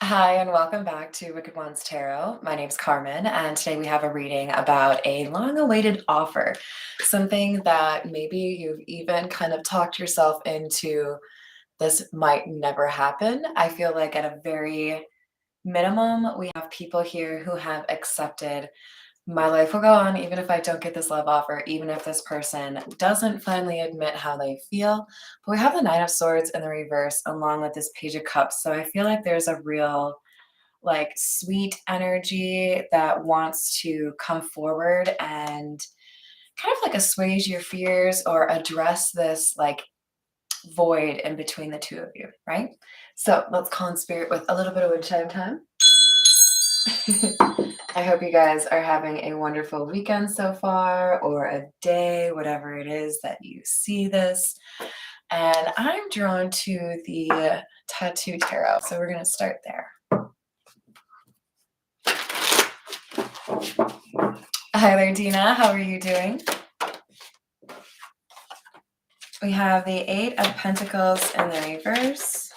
Hi, and welcome back to Wicked Ones Tarot. My name's Carmen, and today we have a reading about a long-awaited offer. Something that maybe you've even kind of talked yourself into this might never happen. I feel like at a very minimum, we have people here who have accepted my life will go on even if I don't get this love offer, even if this person doesn't finally admit how they feel. But we have the Nine of Swords in the reverse along with this Page of Cups. So I feel like there's a real like sweet energy that wants to come forward and kind of like assuage your fears or address this like void in between the two of you, right? So let's call in spirit with a little bit of wind chime time. I hope you guys are having a wonderful weekend so far, or a day, whatever it is that you see this. And I'm drawn to the Tattoo Tarot, so we're going to start there. Hi there, Dina. How are you doing? We have the Eight of Pentacles in the reverse,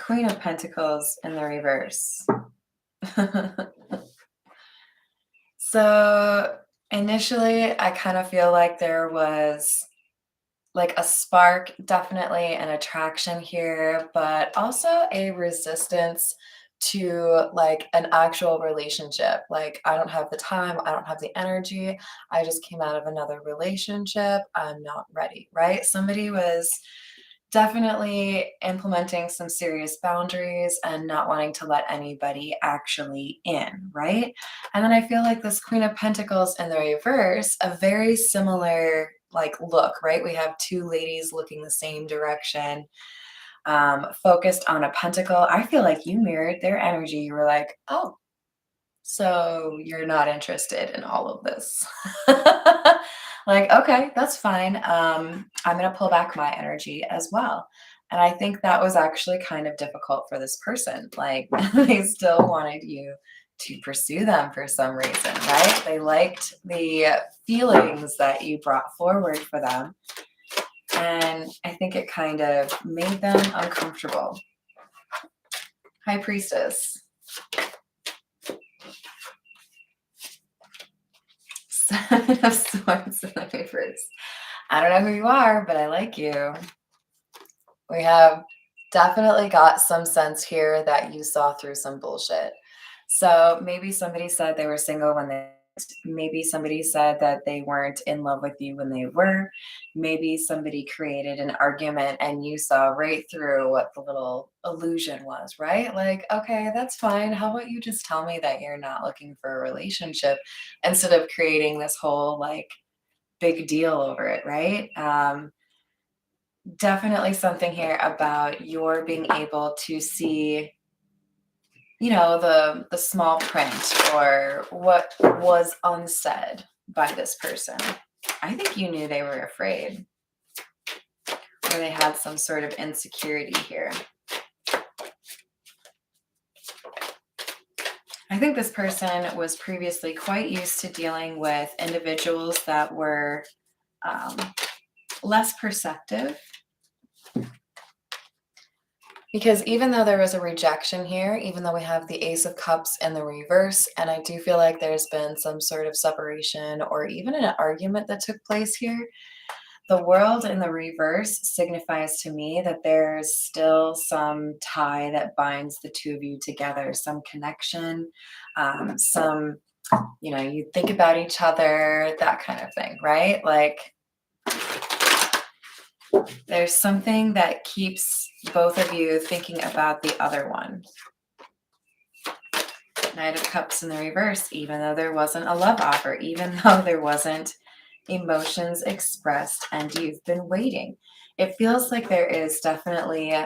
Queen of Pentacles in the reverse. So initially, I kind of feel like there was like a spark, definitely an attraction here, but also a resistance to like an actual relationship. Like, I don't have the time, I don't have the energy. I just came out of another relationship. I'm not ready, right? Somebody was definitely implementing some serious boundaries and not wanting to let anybody actually in, right? And then I feel like this Queen of Pentacles in the reverse, a very similar like look, right? We have two ladies looking the same direction, focused on a pentacle. I feel like you mirrored their energy. You were like, oh, so you're not interested in all of this. Like, okay, that's fine. I'm going to pull back my energy as well. And I think that was actually kind of difficult for this person. Like, they still wanted you to pursue them for some reason, right? They liked the feelings that you brought forward for them. And I think it kind of made them uncomfortable. High Priestess. Seven of Swords in the reverse. I don't know who you are, but I like you. We have definitely got some sense here that you saw through some bullshit. So maybe somebody said they were single when they, maybe somebody said that they weren't in love with you when they were. Maybe somebody created an argument and you saw right through what the little illusion was, right? Like, okay, that's fine. How about you just tell me that you're not looking for a relationship instead of creating this whole like big deal over it, right? Definitely something here about your being able to see, you know, the small print or what was unsaid by this person. I think you knew they were afraid, or they had some sort of insecurity here. I think this person was previously quite used to dealing with individuals that were less perceptive. Because even though there was a rejection here, even though we have the Ace of Cups in the reverse, and I do feel like there's been some sort of separation or even an argument that took place here, the World in the reverse signifies to me that there's still some tie that binds the two of you together, some connection, some, you know, you think about each other, that kind of thing, right? Like, there's something that keeps both of you thinking about the other one. Knight of Cups in the reverse, even though there wasn't a love offer, even though there wasn't emotions expressed and you've been waiting. It feels like there is definitely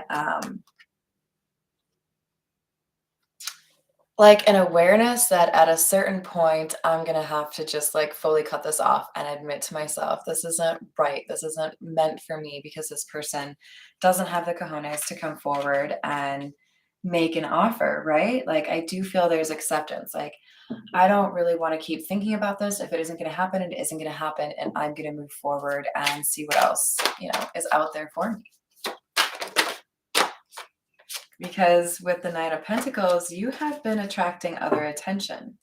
like an awareness that at a certain point, I'm going to have to just like fully cut this off and admit to myself, this isn't right. This isn't meant for me because this person doesn't have the cojones to come forward and make an offer, right? Like, I do feel there's acceptance. Like, I don't really want to keep thinking about this. If it isn't going to happen, it isn't going to happen. And I'm going to move forward and see what else, you know, is out there for me. because with the Nine of Pentacles, you have been attracting other attention.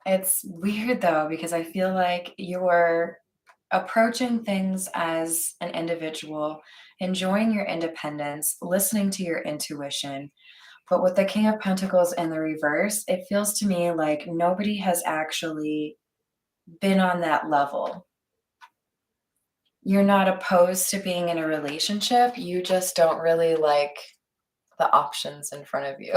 It's weird though, because I feel like you're approaching things as an individual, enjoying your independence, listening to your intuition. But with the King of Pentacles in the reverse, it feels to me like nobody has actually been on that level. You're not opposed to being in a relationship. You just don't really like the options in front of you.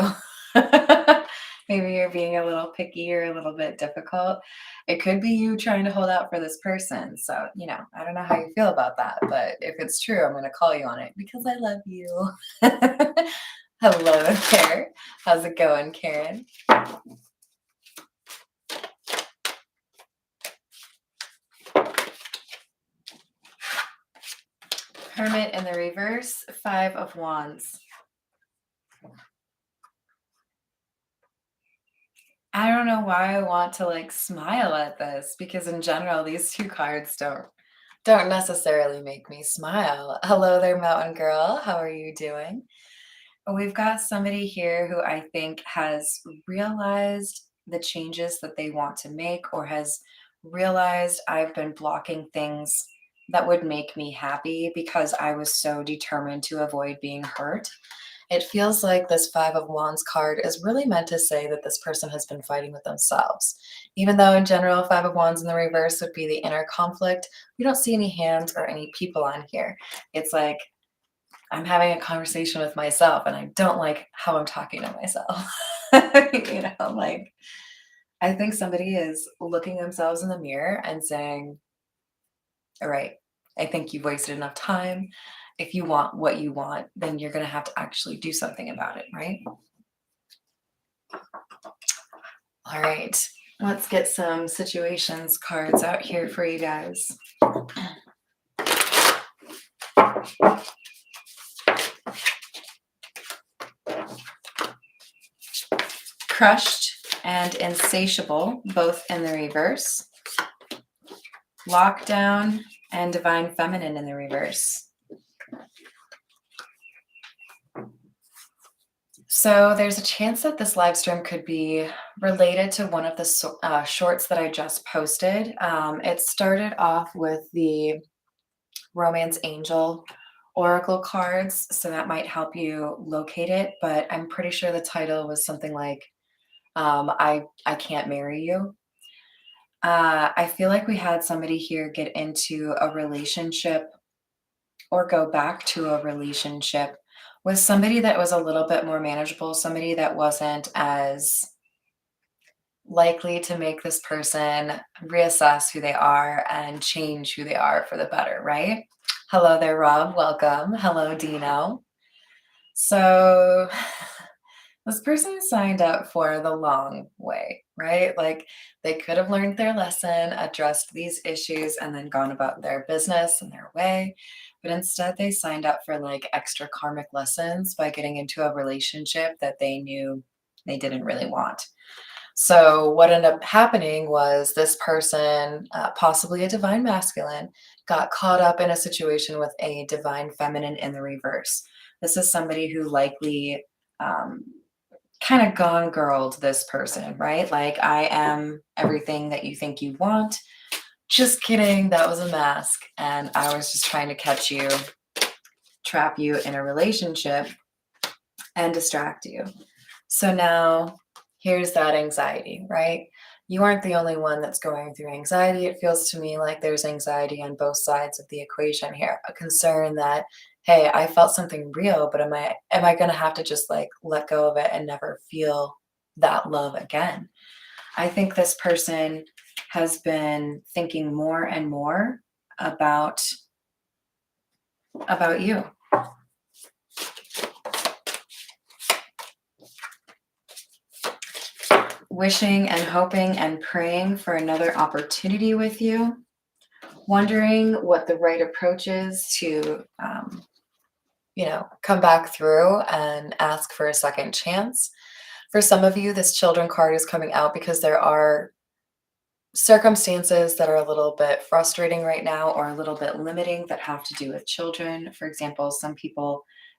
Maybe you're being a little picky or a little bit difficult. It could be you trying to hold out for this person. So, I don't know how you feel about that, but if it's true, I'm going to call you on it because I love you. Hello there. How's it going, Karen? Hermit in the reverse, Five of Wands. I don't know why I want to like smile at this because in general these two cards don't necessarily make me smile. Hello there, Mountain Girl. How are you doing? We've got somebody here who I think has realized the changes that they want to make or has realized I've been blocking things that would make me happy because I was so determined to avoid being hurt. It feels like this Five of Wands card is really meant to say that this person has been fighting with themselves. Even though in general, Five of Wands in the reverse would be the inner conflict, we don't see any hands or any people on here. It's like I'm having a conversation with myself and I don't like how I'm talking to myself. Like I think somebody is looking themselves in the mirror and saying, all right, I think you've wasted enough time. If you want what you want, then you're going to have to actually do something about it, right? All right, let's get some situations cards out here for you guys. Crushed and insatiable, both in the reverse. Lockdown and divine feminine in the reverse. So there's a chance that this live stream could be related to one of the shorts that I just posted. It started off with the Romance Angel Oracle cards, so that might help you locate it, but I'm pretty sure the title was something like, I Can't Marry You. I feel like we had somebody here get into a relationship or go back to a relationship with somebody that was a little bit more manageable, somebody that wasn't as likely to make this person reassess who they are and change who they are for the better, right? Hello there, Rob. Welcome. Hello, Dino. So this person signed up for the long way, right? Like they could have learned their lesson, addressed these issues, and then gone about their business and their way. But instead, they signed up for like extra karmic lessons by getting into a relationship that they knew they didn't really want. So, what ended up happening was this person, possibly a divine masculine, got caught up in a situation with a divine feminine in the reverse. This is somebody who likely kind of gone girled this person, right? Like, I am everything that you think you want. Just kidding. That was a mask. And I was just trying to catch you, trap you in a relationship, and distract you. So now here's that anxiety, right? You aren't the only one that's going through anxiety. It feels to me like there's anxiety on both sides of the equation here. A concern that, hey, I felt something real, but am I going to have to just like let go of it and never feel that love again? I think this person has been thinking more and more about you. Wishing and hoping and praying for another opportunity with you, wondering what the right approach is to, come back through and ask for a second chance. For some of you, this children card is coming out because there are circumstances that are a little bit frustrating right now or a little bit limiting that have to do with children. For example, some people